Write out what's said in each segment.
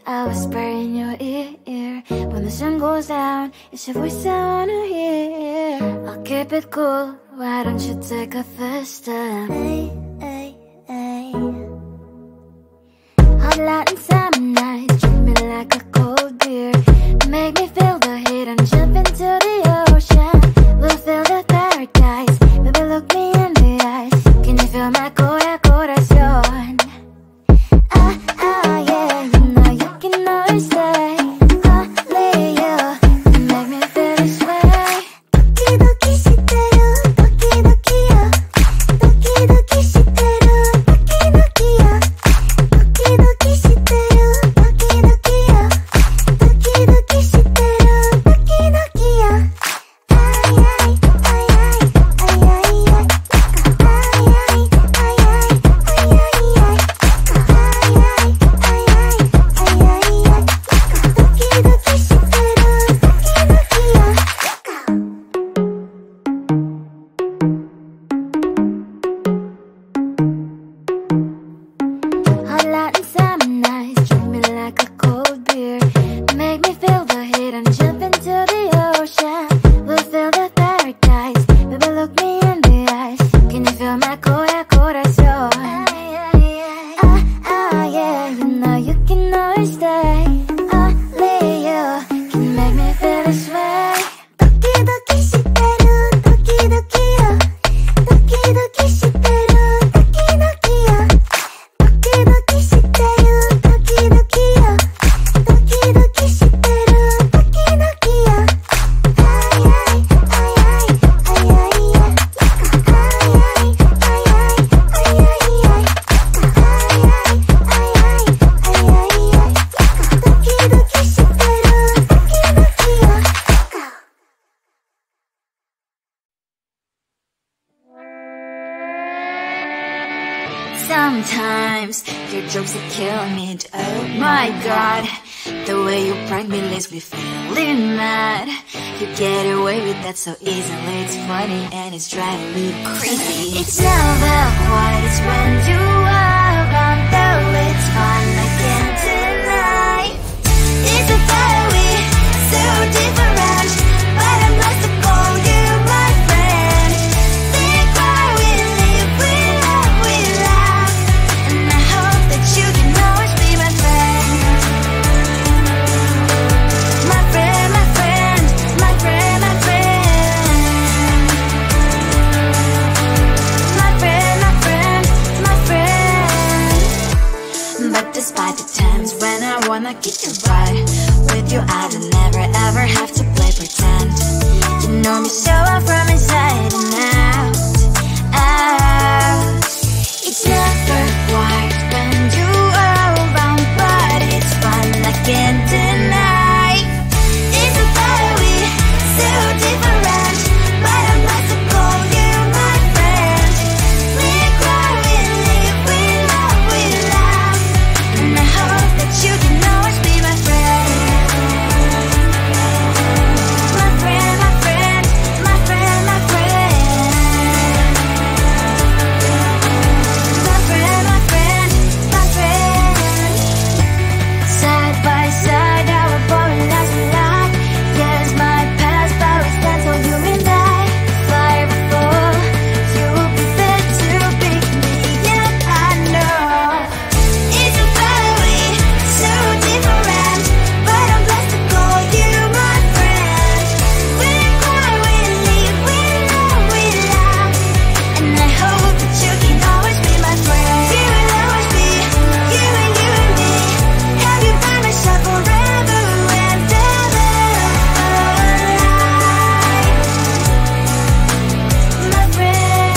I whisper in your ear. When the sun goes down, it's your voice I wanna hear. I'll keep it cool, why don't you take a first step? Hey, hey, hey. Hot light and summer nights, treat me like a cold beer. Make me feel the heat and jump into the ocean. We'll feel the paradise, baby look me in the eyes. Can you feel my corazón? Yeah, you know you can always stay. Only you can make me feel this way. Doki doki shiteru, doki doki yo. Doki doki shiteru, doki doki yo. Doki doki shiteru, doki doki yo. Doki doki shiteru, doki doki yo. Ay ay ay ay ay ay ay. Ay ay ay ay ay ay ay. Hot light and summer nights, treat me like a cold beer. Make me feel the heat and jump into the ocean. We'll feel the paradise, baby look me in the eyes. Can you feel my corazón? Yeah, you know you can always stay. Only you can make me feel this way. Doki doki shiteru, doki doki yo. Doki doki shiteru, doki doki yo. Doki doki shiteru, doki doki yo. Doki doki shiteru, doki doki yo. Ay ay ay ay ay ay ay. Ay ay ay ay ay ay ay. Sometimes your jokes are killing me. Oh my god, the way you prank me leaves me feeling mad. You get away with that so easily. It's funny and it's driving me crazy. It's never quite, it's when you are around, though it's fun, I can't deny. It's a fiery, so different, but I'm lost to call you my friend. We cry, we live, we love, and I hope that you can always be my friend. My friend, my friend, my friend, my friend. My friend, my friend, my friend. But despite the times when I wanna get you right, with you I don't never ever have to play pretend. You know me so well from inside and out, out. It's never quite when you are around, but it's fun, I can't deny. It's a fiery, so different, but I'm not to call you my friend. We cry, we live, we love, and I hope that you can always be my friend. My friend, my friend, my friend, my friend. My friend, my friend, my friend. Side by side, our boring lives a lot. Yes, my past, but we stand so you and I. Fly before you will be there to pick me up, I know. It's a fiery, so different, but I'm blessed to call you my friend. We cry, we live, we love, and I hope that you can always be my friend. You will always be, you and me. Have you by my side forever and ever. My friend.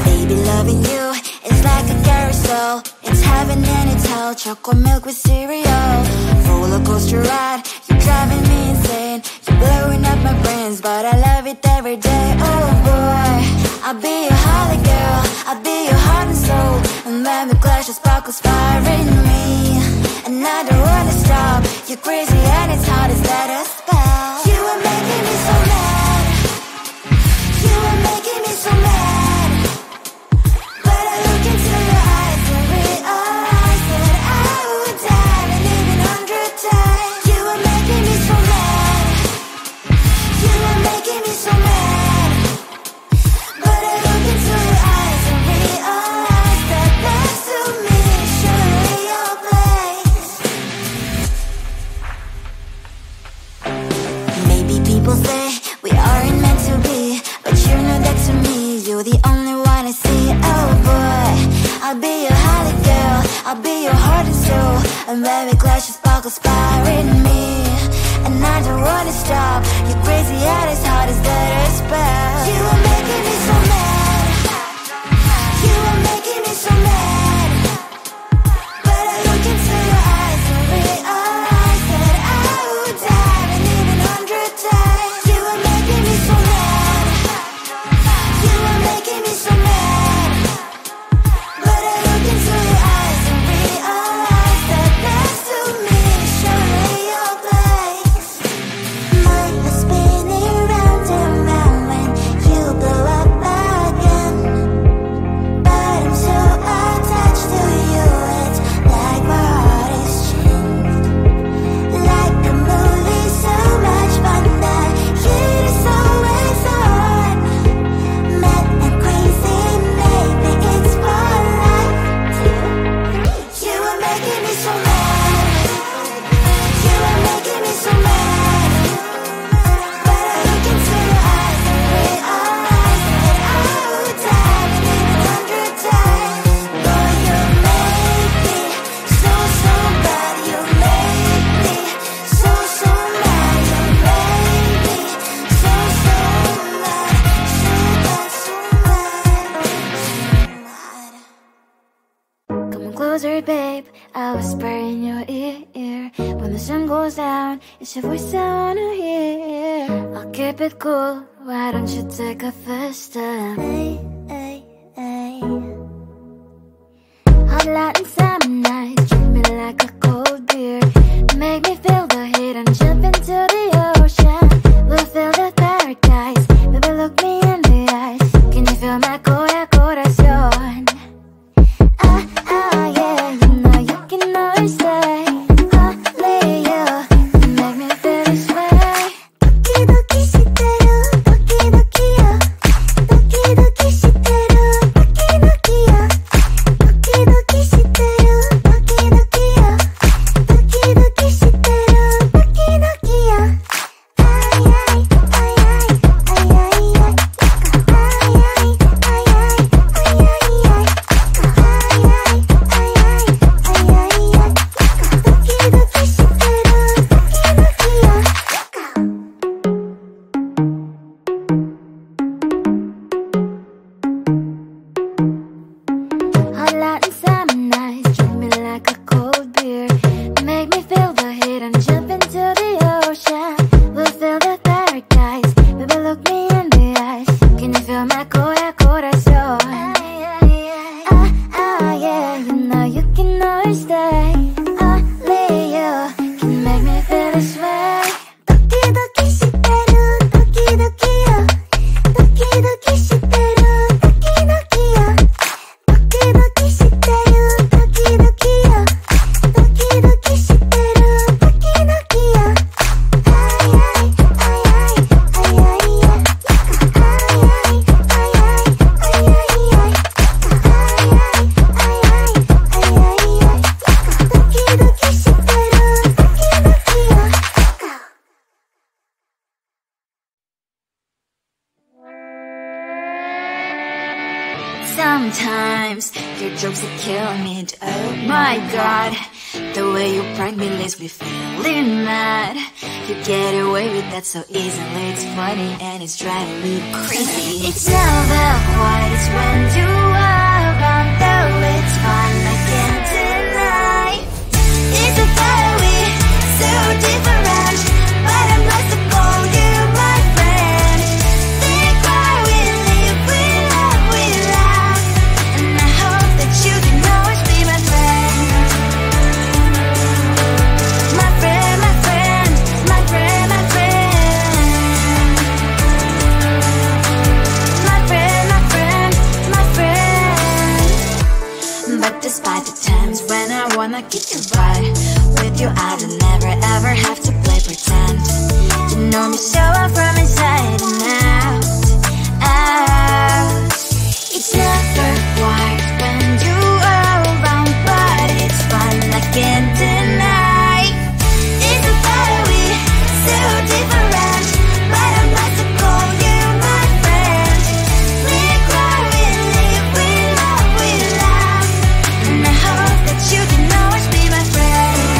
Baby, loving you is like a carousel. It's heaven and it's hell. Chocolate milk with cereal. Roller coaster ride. You're driving me insane. You're blowing up my brains, but I love it every day. Oh boy, I'll be your holly girl. I'll be your heart and soul. And when the clash of sparkles fire in me, and I don't wanna stop. You're crazy and it's hard as let us spell. You are making me so mad. And baby, glass sparkle inspiring me. And I don't wanna stop. You're crazy at as hard as that a spell. You are making me so mad. You are making me so mad. But I look into your eyes and realize that I would die and even 100 times. You are making me so mad. You are making me so mad. But I look into your eyes and realize that next to me is surely your place. Mind is spinning round and round when you blow up again. But I'm so attached to you, it's like my heart is chained. Like a movie, so much fun that heat is always on. Mad and crazy, maybe it's for life. You are making me so mad. You are making me so mad. But I look into your eyes and realize that I would die and even 100 times. Boy, you make me so, so bad. You make me so, so mad. You make me so, so mad. So bad, so mad, so mad. Come closer, babe. I'll whisper in your ear. When the sun goes down, it's your voice I wanna hear. I'll keep it cool. Why don't you take a first step? Hey, hey, hey. Hot light and summer nights, treat me like a cold beer. Make me feel the heat and jump into the ocean. We'll feel the paradise. Baby, look me in the eyes. Can you feel my corazón? Yeah, you know you can always stay. Only you can make me feel this way. Doki doki shiteru, doki doki yo. Doki doki shiteru, doki doki yo. Doki doki shiteru, doki doki yo. Doki doki shiteru, doki doki yo. Ay ay ay ay ay ay ay. Ay ay ay ay ay ay ay. Hot light and summer nights, treat me like a cold beer. Make me feel the heat and jump into the ocean. We'll feel the paradise. Baby, look me in the eyes. Can you feel my corazón? Yeah, you know you can always stay. Only you can make me feel this way. Doki doki shiteru, doki doki yo. Doki doki shiteru, doki doki yo. Doki doki shiteru, doki doki yo. Doki doki shiteru, doki doki yo. Ay ay ay ay ay ay ay. Ay ay ay ay ay ay ay. Ay ay ay ay ay ay ay. Doki doki shiteru, doki doki yo. Sometimes your jokes are killing me. Oh my god, the way you prank me leaves me feeling mad. You get away with that so easily. It's funny and it's driving me crazy. It's never quiet, it's when you are around. Though it's fun, I can't deny. It's a fiery, so different, but I'm lost to call you my friend. Think why we live, we love, we laugh. And I hope that you can always be my friend. My friend, my friend, my friend, my friend. My friend, my friend, my friend. But despite the times when I wanna get you right, with you I don't never ever have to play pretend. You know me so well from inside and out, out. It's never quiet when you are around, but it's fun, I can't deny. It's a fiery, so different, but I'm not to call you my friend. We cry, we live, we love, we laugh. And I hope that you can always be my friend.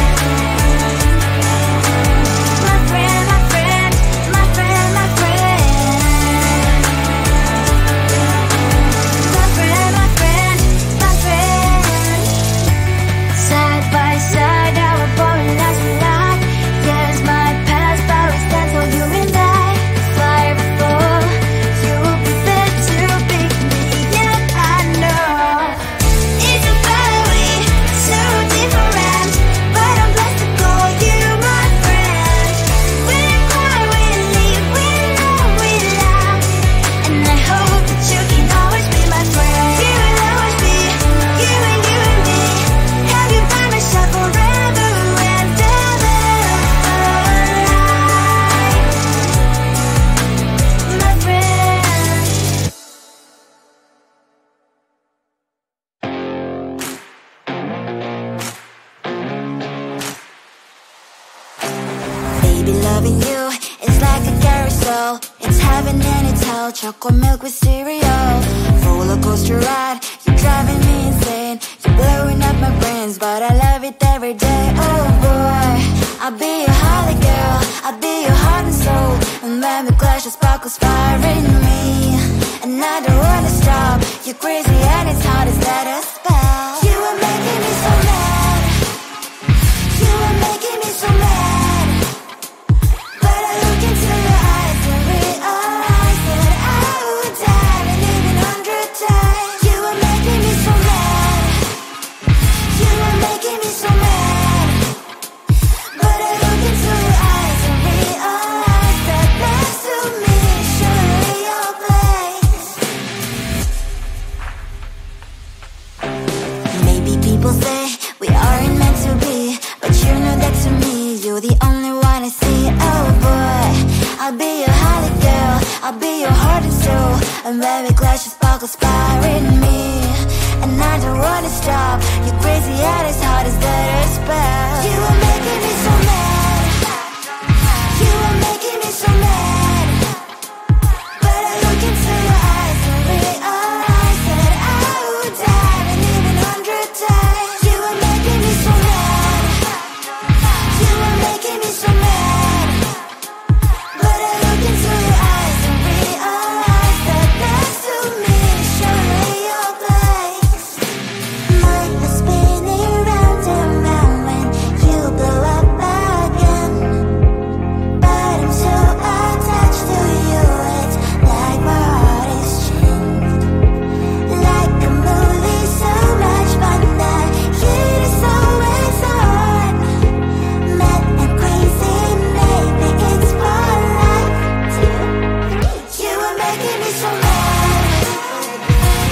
Loving you is like a carousel. It's heaven and it's hell. Chocolate milk with cereal. Roller coaster ride. You're driving me insane. You're blowing up my brains, but I love it every day. Oh boy, I'll be your holly girl. I'll be your heart and soul. And when we clash, the sparkles fire in me. And I don't wanna stop. You're crazy and it's hard as that a spell. You are making me so mad. You are making me so mad. But I look into your eyes and realize that I would die and even 100 times. You are making me so mad. You are making me so mad. But I look into your eyes and realize that next to me is surely your place. Maybe people say we aren't meant to be, but you know that to me, you're the only one I see. Oh boy, I'll be your holly girl. I'll be your heart and soul. And when we clash, the sparkles fire in me. And I don't wanna stop. You're crazy and as hard as that a spell. You are making me so mad. You are making me so mad. But I look into your eyes and realize that I would die and even 100 times. You are making me so mad. You are making me so mad. But I look into your eyes and realize that next to me is surely your place. Mind was spinning round and round when you blow up again. But I'm so attached to you, it's like my heart is chained. Like a movie, so much fun that heat is always on. Mad and crazy, maybe it's for life. You are making me so mad.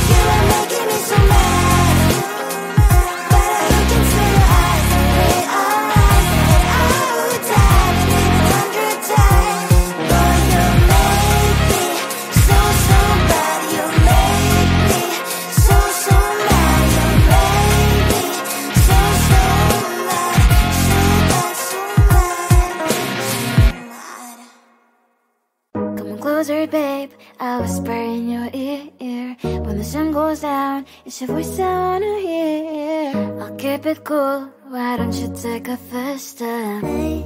You are making me so mad. But I look into your eyes and realize that I would die and even 100 times. Boy, you make me so, so bad. You make me so, so mad. You make me so, so mad. So bad, so mad, so mad. Come on closer, babe. I'll whisper in your ear. When the sun goes down, it's your voice I wanna hear. I'll keep it cool. Why don't you take a first step? Hey,